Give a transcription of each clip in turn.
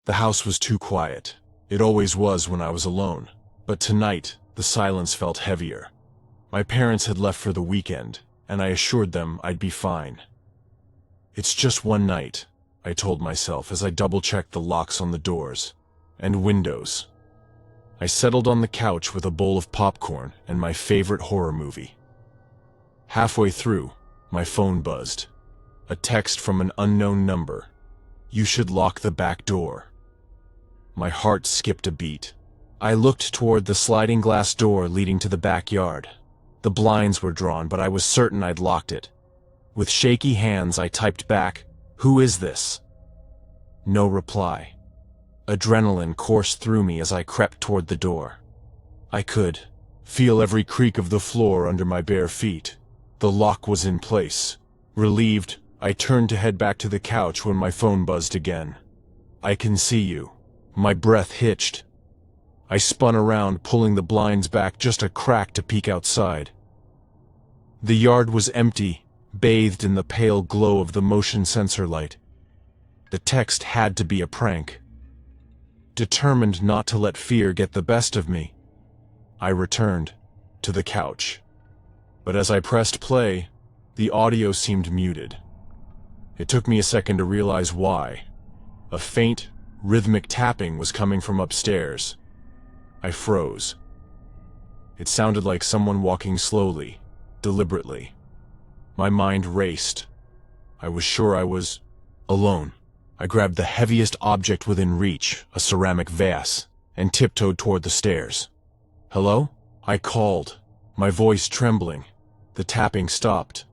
The house was too quiet. It always was when I was alone. But tonight, the silence felt heavier. My parents had left for the weekend, and I assured them I'd be fine. It's just one night, I told myself as I double-checked the locks on the doors and windows. I settled on the couch with a bowl of popcorn and my favorite horror movie. Halfway through, my phone buzzed. A text from an unknown number. "You should lock the back door." My heart skipped a beat. I looked toward the sliding glass door leading to the backyard. The blinds were drawn, but I was certain I'd locked it. With shaky hands, I typed back, "Who is this?" No reply. Adrenaline coursed through me as I crept toward the door. I could feel every creak of the floor under my bare feet. The lock was in place. Relieved, I turned to head back to the couch when my phone buzzed again. "I can see you." My breath hitched. I spun around, pulling the blinds back just a crack to peek outside. The yard was empty, bathed in the pale glow of the motion sensor light. The text had to be a prank. Determined not to let fear get the best of me, I returned to the couch. But as I pressed play, the audio seemed muted. It took me a second to realize why. A faint, rhythmic tapping was coming from upstairs. I froze. It sounded like someone walking slowly, deliberately. My mind raced. I was sure I was alone. I grabbed the heaviest object within reach, a ceramic vase, and tiptoed toward the stairs. "Hello?" I called, my voice trembling. The tapping stopped.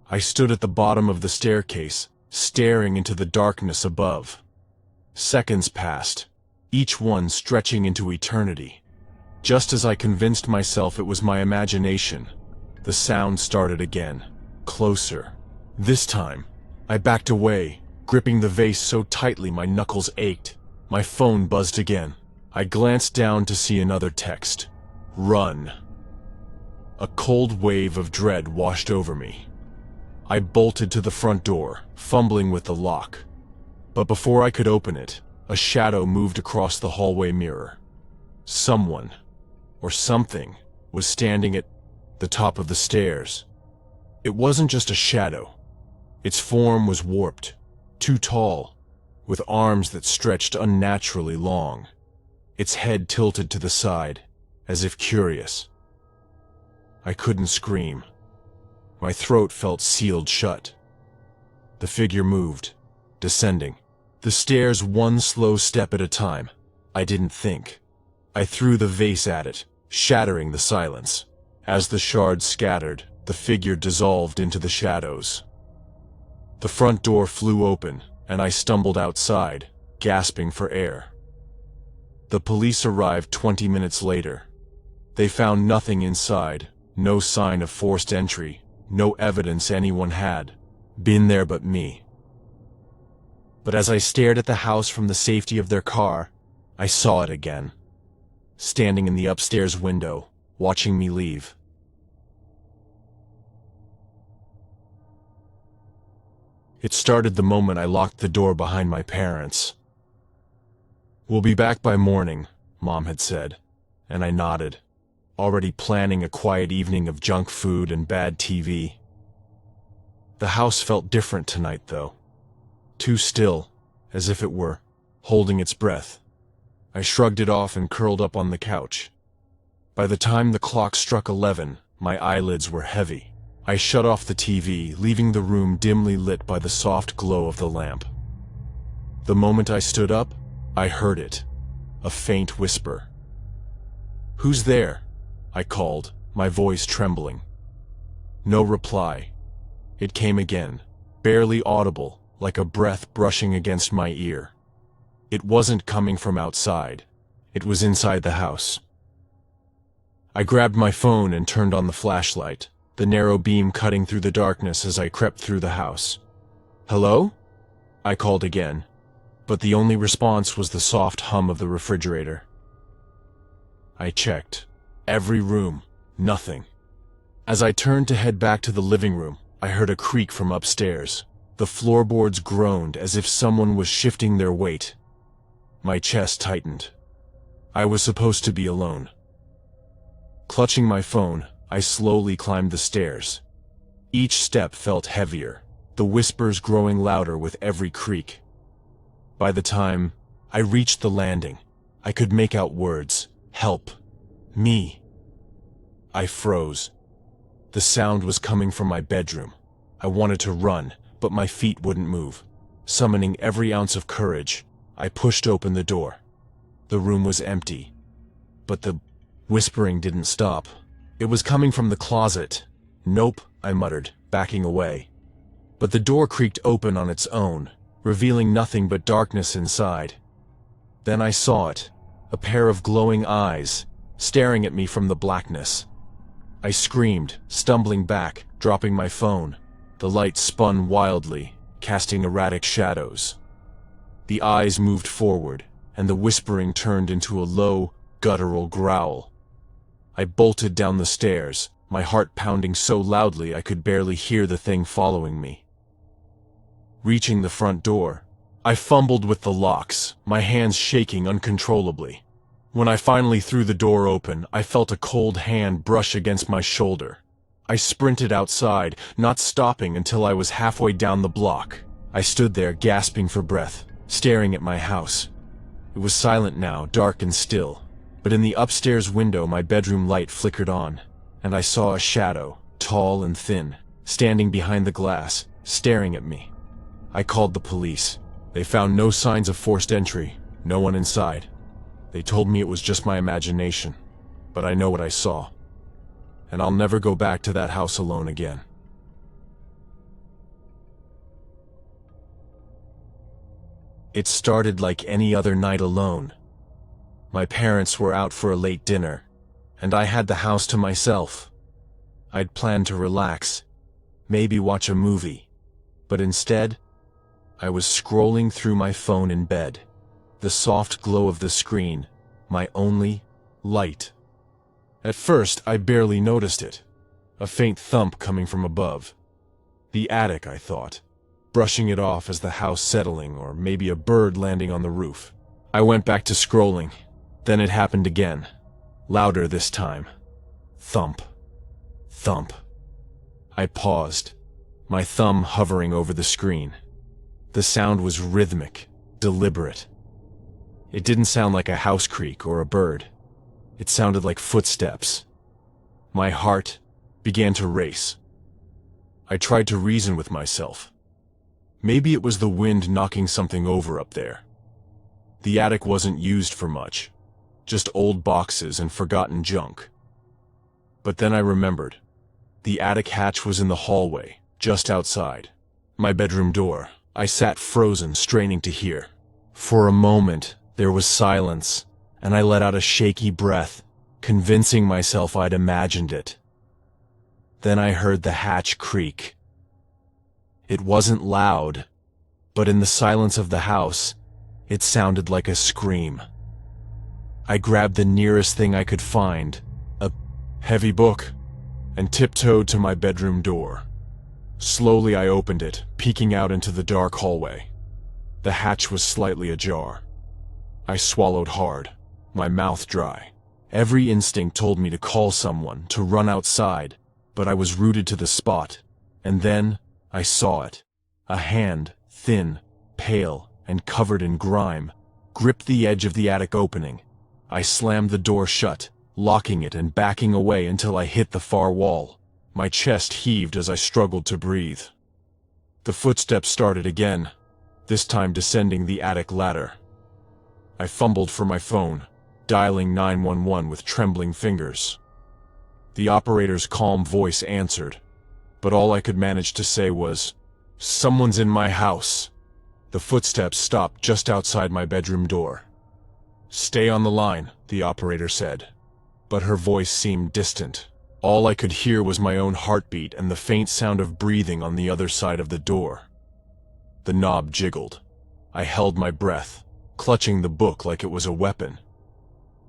I stood at the bottom of the staircase, staring into the darkness above. Seconds passed, each one stretching into eternity. Just as I convinced myself it was my imagination, the sound started again, closer. This time, I backed away, gripping the vase so tightly my knuckles ached. My phone buzzed again. I glanced down to see another text. "Run." A cold wave of dread washed over me. I bolted to the front door, fumbling with the lock. But before I could open it, a shadow moved across the hallway mirror. Someone, or something, was standing at the top of the stairs. It wasn't just a shadow. Its form was warped, too tall, with arms that stretched unnaturally long. Its head tilted to the side, as if curious. I couldn't scream. My throat felt sealed shut. The figure moved, descending the stairs one slow step at a time. I didn't think. I threw the vase at it, shattering the silence. As the shards scattered, the figure dissolved into the shadows. The front door flew open, and I stumbled outside, gasping for air. The police arrived 20 minutes later. They found nothing inside, no sign of forced entry, no evidence anyone had been there but me. But as I stared at the house from the safety of their car, I saw it again, standing in the upstairs window, watching me leave. It started the moment I locked the door behind my parents. "We'll be back by morning," Mom had said, and I nodded, already planning a quiet evening of junk food and bad TV. The house felt different tonight, though. Too still, as if it were holding its breath. I shrugged it off and curled up on the couch. By the time the clock struck 11, my eyelids were heavy. I shut off the TV, leaving the room dimly lit by the soft glow of the lamp. The moment I stood up, I heard it, a faint whisper. "Who's there?" I called, my voice trembling. No reply. It came again, barely audible, like a breath brushing against my ear. It wasn't coming from outside. It was inside the house. I grabbed my phone and turned on the flashlight, the narrow beam cutting through the darkness as I crept through the house. "Hello?" I called again, but the only response was the soft hum of the refrigerator. I checked. Every room. Nothing. As I turned to head back to the living room, I heard a creak from upstairs. The floorboards groaned as if someone was shifting their weight. My chest tightened. I was supposed to be alone. Clutching my phone, I slowly climbed the stairs. Each step felt heavier, the whispers growing louder with every creak. By the time I reached the landing, I could make out words. Help. Me. I froze. The sound was coming from my bedroom. I wanted to run, but my feet wouldn't move. Summoning every ounce of courage, I pushed open the door. The room was empty, but the whispering didn't stop. It was coming from the closet. Nope, I muttered, backing away. But the door creaked open on its own, revealing nothing but darkness inside. Then I saw it, a pair of glowing eyes, staring at me from the blackness. I screamed, stumbling back, dropping my phone. The light spun wildly, casting erratic shadows. The eyes moved forward, and the whispering turned into a low, guttural growl. I bolted down the stairs, my heart pounding so loudly I could barely hear the thing following me. Reaching the front door, I fumbled with the locks, my hands shaking uncontrollably. When I finally threw the door open, I felt a cold hand brush against my shoulder. I sprinted outside, not stopping until I was halfway down the block. I stood there, gasping for breath, staring at my house. It was silent now, dark and still, but in the upstairs window my bedroom light flickered on, and I saw a shadow, tall and thin, standing behind the glass, staring at me. I called the police. They found no signs of forced entry, no one inside. They told me it was just my imagination, but I know what I saw, and I'll never go back to that house alone again. It started like any other night alone. My parents were out for a late dinner, and I had the house to myself. I'd planned to relax, maybe watch a movie, but instead, I was scrolling through my phone in bed. The soft glow of the screen, my only light. At first, I barely noticed it. A faint thump coming from above. The attic, I thought, brushing it off as the house settling, or maybe a bird landing on the roof. I went back to scrolling. Then it happened again. Louder this time. Thump. Thump. I paused, my thumb hovering over the screen. The sound was rhythmic, deliberate. It didn't sound like a house creak or a bird. It sounded like footsteps. My heart began to race. I tried to reason with myself. Maybe it was the wind knocking something over up there. The attic wasn't used for much, just old boxes and forgotten junk. But then I remembered. The attic hatch was in the hallway, just outside. My bedroom door. I sat frozen, straining to hear. For a moment, there was silence, and I let out a shaky breath, convincing myself I'd imagined it. Then I heard the hatch creak. It wasn't loud, but in the silence of the house, it sounded like a scream. I grabbed the nearest thing I could find, a heavy book, and tiptoed to my bedroom door. Slowly I opened it, peeking out into the dark hallway. The hatch was slightly ajar. I swallowed hard, my mouth dry. Every instinct told me to call someone, to run outside, but I was rooted to the spot. And then, I saw it. A hand, thin, pale, and covered in grime, gripped the edge of the attic opening. I slammed the door shut, locking it and backing away until I hit the far wall. My chest heaved as I struggled to breathe. The footsteps started again, this time descending the attic ladder. I fumbled for my phone, dialing 911 with trembling fingers. The operator's calm voice answered, but all I could manage to say was, "Someone's in my house." The footsteps stopped just outside my bedroom door. "Stay on the line," the operator said, but her voice seemed distant. All I could hear was my own heartbeat and the faint sound of breathing on the other side of the door. The knob jiggled. I held my breath, clutching the book like it was a weapon.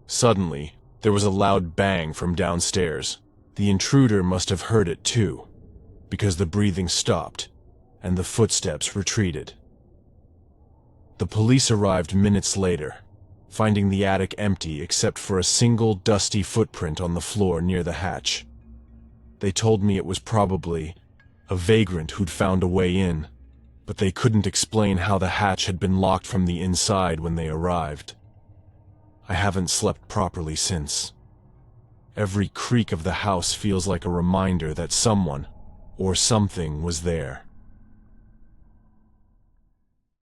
Suddenly, there was a loud bang from downstairs. The intruder must have heard it too, because the breathing stopped, and the footsteps retreated. The police arrived minutes later, finding the attic empty except for a single dusty footprint on the floor near the hatch. They told me it was probably a vagrant who'd found a way in, but they couldn't explain how the hatch had been locked from the inside when they arrived. I haven't slept properly since. Every creak of the house feels like a reminder that someone or something was there.